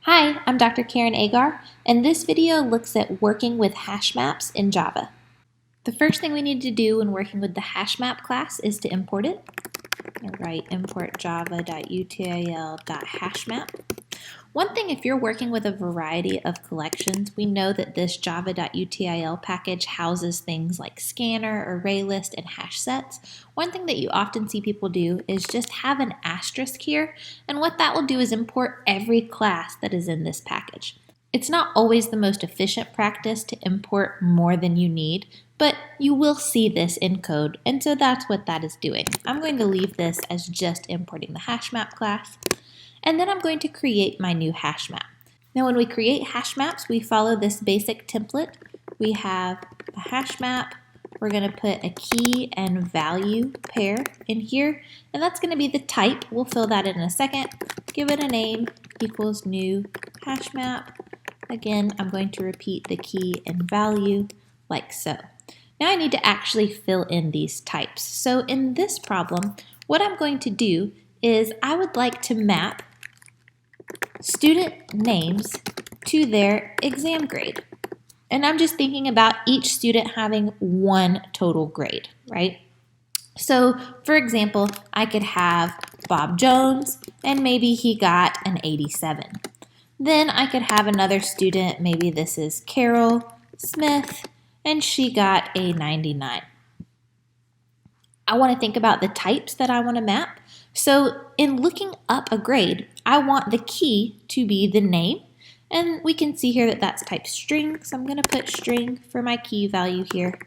Hi, I'm Dr. Karen Agar, and this video looks at working with hash maps in Java. The first thing we need to do when working with the HashMap class is to import it. I'll write import java.util.hashmap. One thing, if you're working with a variety of collections, we know that this java.util package houses things like scanner, array list, and hash sets. One thing that you often see people do is just have an asterisk here, and what that will do is import every class that is in this package. It's not always the most efficient practice to import more than you need, but you will see this in code, and so that's what that is doing. I'm going to leave this as just importing the HashMap class. And then I'm going to create my new hash map. Now when we create hash maps, we follow this basic template. We have a hash map. We're going to put a key and value pair in here, and that's going to be the type. We'll fill that in a second. Give it a name, equals new hash map. Again, I'm going to repeat the key and value like so. Now I need to actually fill in these types. So in this problem, what I'm going to do is I would like to map student names to their exam grade. And I'm just thinking about each student having one total grade, right? So, for example, I could have Bob Jones, and maybe he got an 87. Then I could have another student, maybe this is Carol Smith, and she got a 99. I want to think about the types that I want to map. So in looking up a grade, I want the key to be the name, and we can see here that that's type string, so I'm going to put string for my key value here.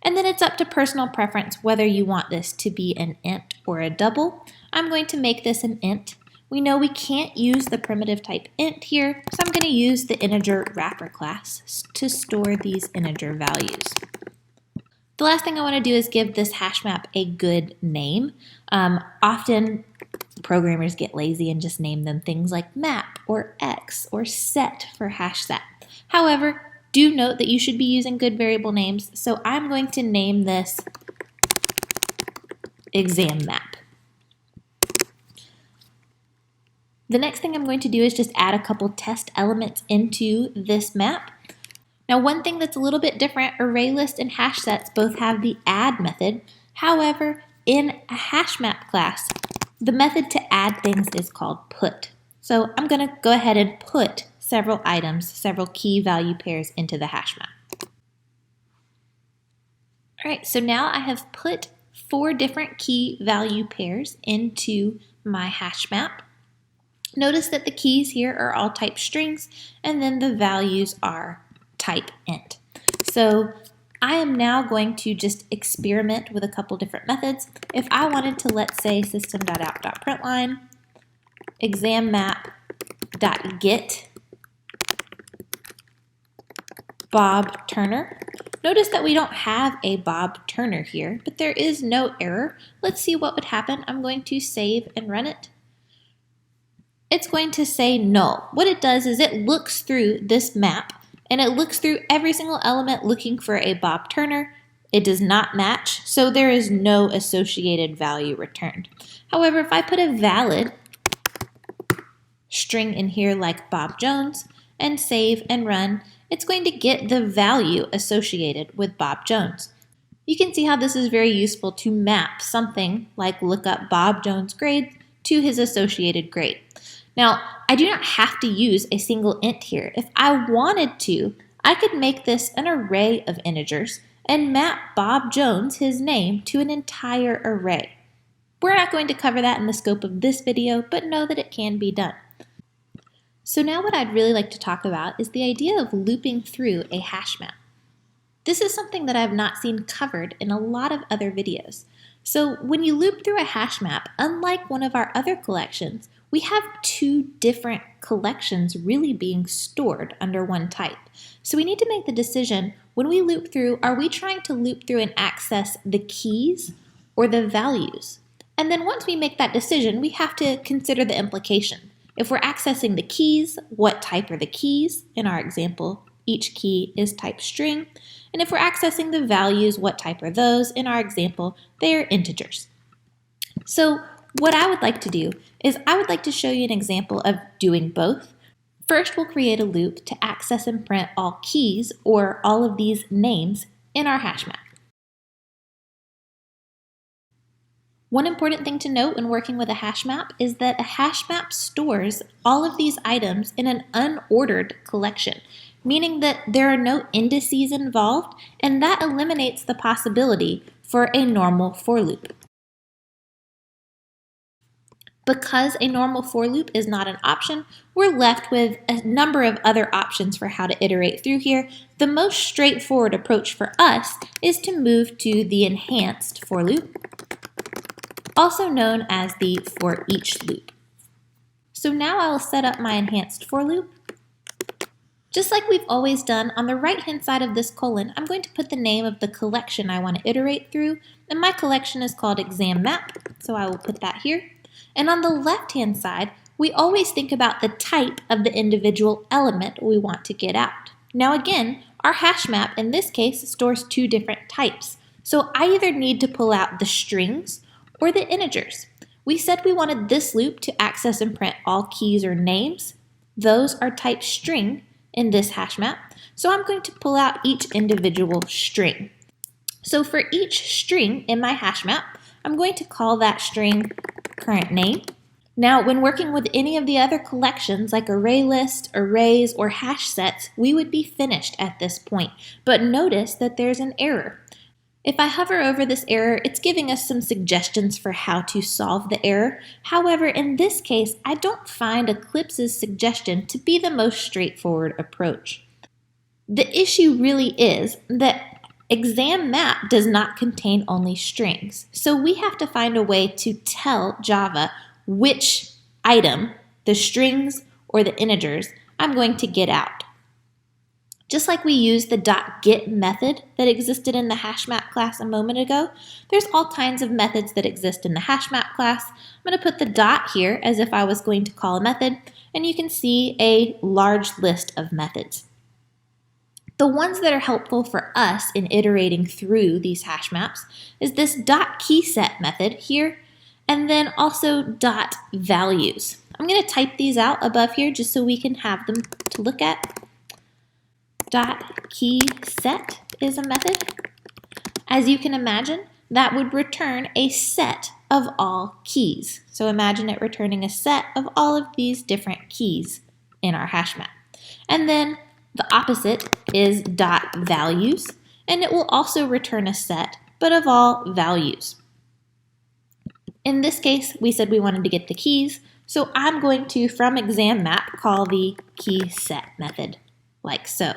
And then it's up to personal preference whether you want this to be an int or a double. I'm going to make this an int. We know we can't use the primitive type int here, so I'm going to use the integer wrapper class to store these integer values. The last thing I want to do is give this hash map a good name. Often programmers get lazy and just name them things like map or x or set for hash set. However, do note that you should be using good variable names, so I'm going to name this exam map. The next thing I'm going to do is just add a couple test elements into this map. Now, one thing that's a little bit different, array list and hash sets both have the add method. However, in a hash map class, the method to add things is called put. So I'm going to go ahead and put several items, several key value pairs into the hash map. All right, so now I have put 4 different key value pairs into my hash map. Notice that the keys here are all type strings, and then the values are type int. So I am now going to just experiment with a couple different methods. If I wanted to, let's say, system.out.println exam map.get Bob Turner. Notice that we don't have a Bob Turner here, but there is no error. Let's see what would happen. I'm going to save and run it. It's going to say null. What it does is it looks through this map and it looks through every single element looking for a Bob Turner. It does not match, so there is no associated value returned. However, if I put a valid string in here like Bob Jones and save and run, it's going to get the value associated with Bob Jones. You can see how this is very useful to map something like look up Bob Jones' grade to his associated grade. Now, I do not have to use a single int here. If I wanted to, I could make this an array of integers and map Bob Jones, his name, to an entire array. We're not going to cover that in the scope of this video, but know that it can be done. So now what I'd really like to talk about is the idea of looping through a hash map. This is something that I've not seen covered in a lot of other videos. So when you loop through a hash map, unlike one of our other collections, we have 2 different collections really being stored under one type. So we need to make the decision, when we loop through, are we trying to loop through and access the keys or the values? And then once we make that decision, we have to consider the implication. If we're accessing the keys, what type are the keys? In our example, each key is type string. And if we're accessing the values, what type are those? In our example, they are integers. So what I would like to do is I would like to show you an example of doing both. First, we'll create a loop to access and print all keys, or all of these names, in our hash map. One important thing to note when working with a hash map is that a hash map stores all of these items in an unordered collection, meaning that there are no indices involved, and that eliminates the possibility for a normal for loop. Because a normal for loop is not an option, we're left with a number of other options for how to iterate through here. The most straightforward approach for us is to move to the enhanced for loop, also known as the for each loop. So now I'll set up my enhanced for loop. Just like we've always done, on the right-hand side of this colon, I'm going to put the name of the collection I want to iterate through, and my collection is called exam map, so I will put that here. And on the left-hand side, we always think about the type of the individual element we want to get out. Now again, our hash map in this case stores two different types, so I either need to pull out the strings or the integers. We said we wanted this loop to access and print all keys or names. Those are type string in this hash map, so I'm going to pull out each individual string. So for each string in my hash map, I'm going to call that string current name. Now, when working with any of the other collections like array list, arrays, or hash sets, we would be finished at this point. But notice that there's an error. If I hover over this error, it's giving us some suggestions for how to solve the error. However, in this case, I don't find Eclipse's suggestion to be the most straightforward approach. The issue really is that exam map does not contain only strings. So we have to find a way to tell Java which item, the strings or the integers, I'm going to get out. Just like we used the .get method that existed in the HashMap class a moment ago, there's all kinds of methods that exist in the HashMap class. I'm going to put the dot here as if I was going to call a method, and you can see a large list of methods. The ones that are helpful for us in iterating through these hash maps is this .keyset method here, and then also .values. I'm going to type these out above here just so we can have them to look at. .keyset is a method. As you can imagine, that would return a set of all keys. So imagine it returning a set of all of these different keys in our hash map. And then the opposite is .values, and it will also return a set, but of all values. In this case, we said we wanted to get the keys, so I'm going to, from exam map, call the keyset method, like so.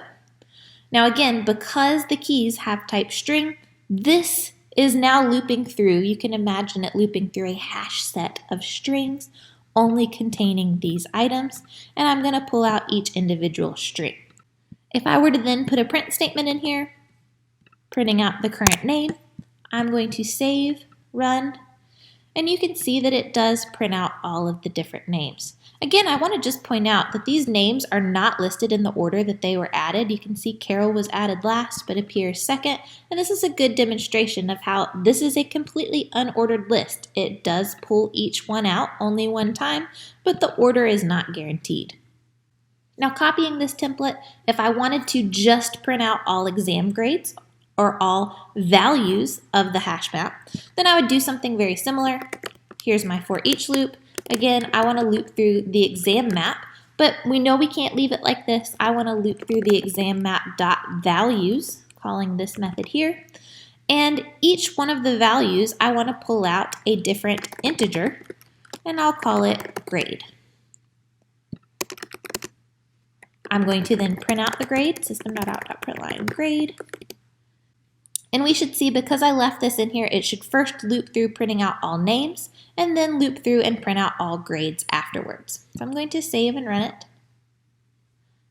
Now again, because the keys have type string, this is now looping through. You can imagine it looping through a hash set of strings only containing these items, and I'm going to pull out each individual string. If I were to then put a print statement in here, printing out the current name, I'm going to save, run, and you can see that it does print out all of the different names. Again, I want to just point out that these names are not listed in the order that they were added. You can see Carol was added last but appears second, and this is a good demonstration of how this is a completely unordered list. It does pull each one out only one time, but the order is not guaranteed. Now, copying this template, if I wanted to just print out all exam grades or all values of the hash map, then I would do something very similar. Here's my for each loop. Again, I want to loop through the exam map, but we know we can't leave it like this. I want to loop through the exam map.values, calling this method here. And each one of the values, I want to pull out a different integer, and I'll call it grade. I'm going to then print out the grade, system.out.println grade. And we should see, because I left this in here, it should first loop through printing out all names, and then loop through and print out all grades afterwards. So I'm going to save and run it.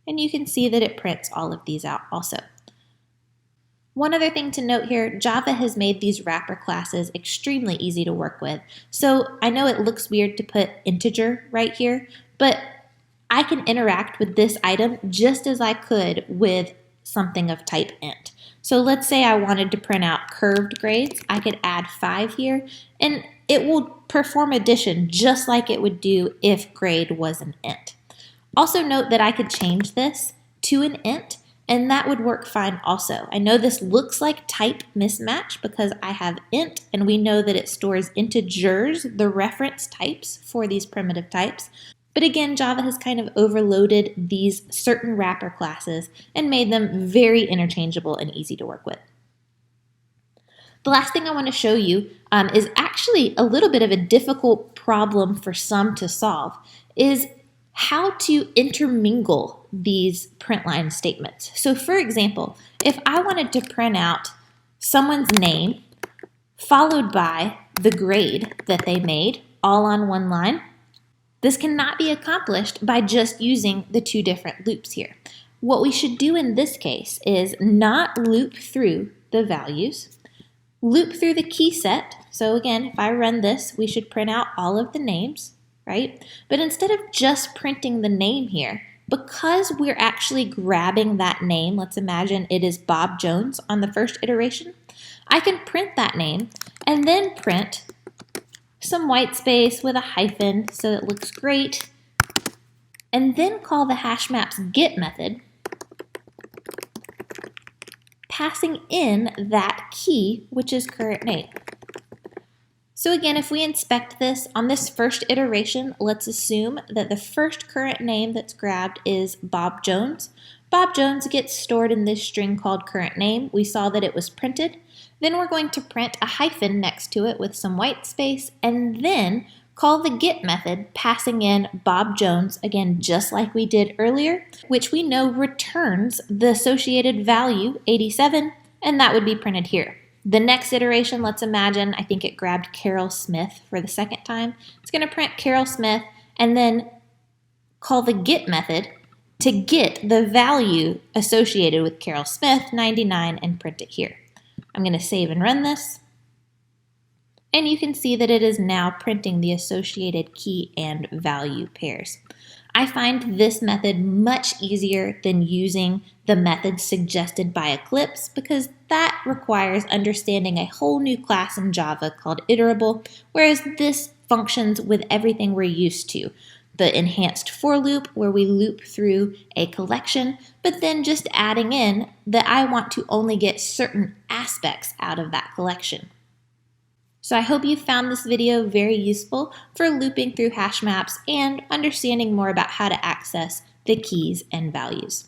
And you can see that it prints all of these out also. One other thing to note here, Java has made these wrapper classes extremely easy to work with. So I know it looks weird to put integer right here, but I can interact with this item just as I could with something of type int. So let's say I wanted to print out curved grades. I could add 5 here, and it will perform addition just like it would do if grade was an int. Also note that I could change this to an int, and that would work fine also. I know this looks like type mismatch because I have int, and we know that it stores integers, the reference types for these primitive types. But again, Java has kind of overloaded these certain wrapper classes and made them very interchangeable and easy to work with. The last thing I want to show you is actually a little bit of a difficult problem for some to solve, is how to intermingle these print line statements. So for example, if I wanted to print out someone's name followed by the grade that they made all on one line, this cannot be accomplished by just using the two different loops here. What we should do in this case is not loop through the values, loop through the key set. So again, if I run this, we should print out all of the names, right? But instead of just printing the name here, because we're actually grabbing that name, let's imagine it is Bob Jones on the first iteration, I can print that name and then print some white space with a hyphen so it looks great, and then call the HashMaps get method, passing in that key, which is current name. So again, if we inspect this on this first iteration, let's assume that the first current name that's grabbed is Bob Jones. Bob Jones gets stored in this string called current name. We saw that it was printed. Then we're going to print a hyphen next to it with some white space, and then call the get method, passing in Bob Jones, again, just like we did earlier, which we know returns the associated value, 87, and that would be printed here. The next iteration, let's imagine, I think it grabbed Carol Smith for the second time. It's going to print Carol Smith and then call the get method to get the value associated with Carol Smith, 99, and print it here. I'm going to save and run this, and you can see that it is now printing the associated key and value pairs. I find this method much easier than using the method suggested by Eclipse because that requires understanding a whole new class in Java called iterable, whereas this functions with everything we're used to. The enhanced for loop, where we loop through a collection, but then just adding in that I want to only get certain aspects out of that collection. So I hope you found this video very useful for looping through HashMaps and understanding more about how to access the keys and values.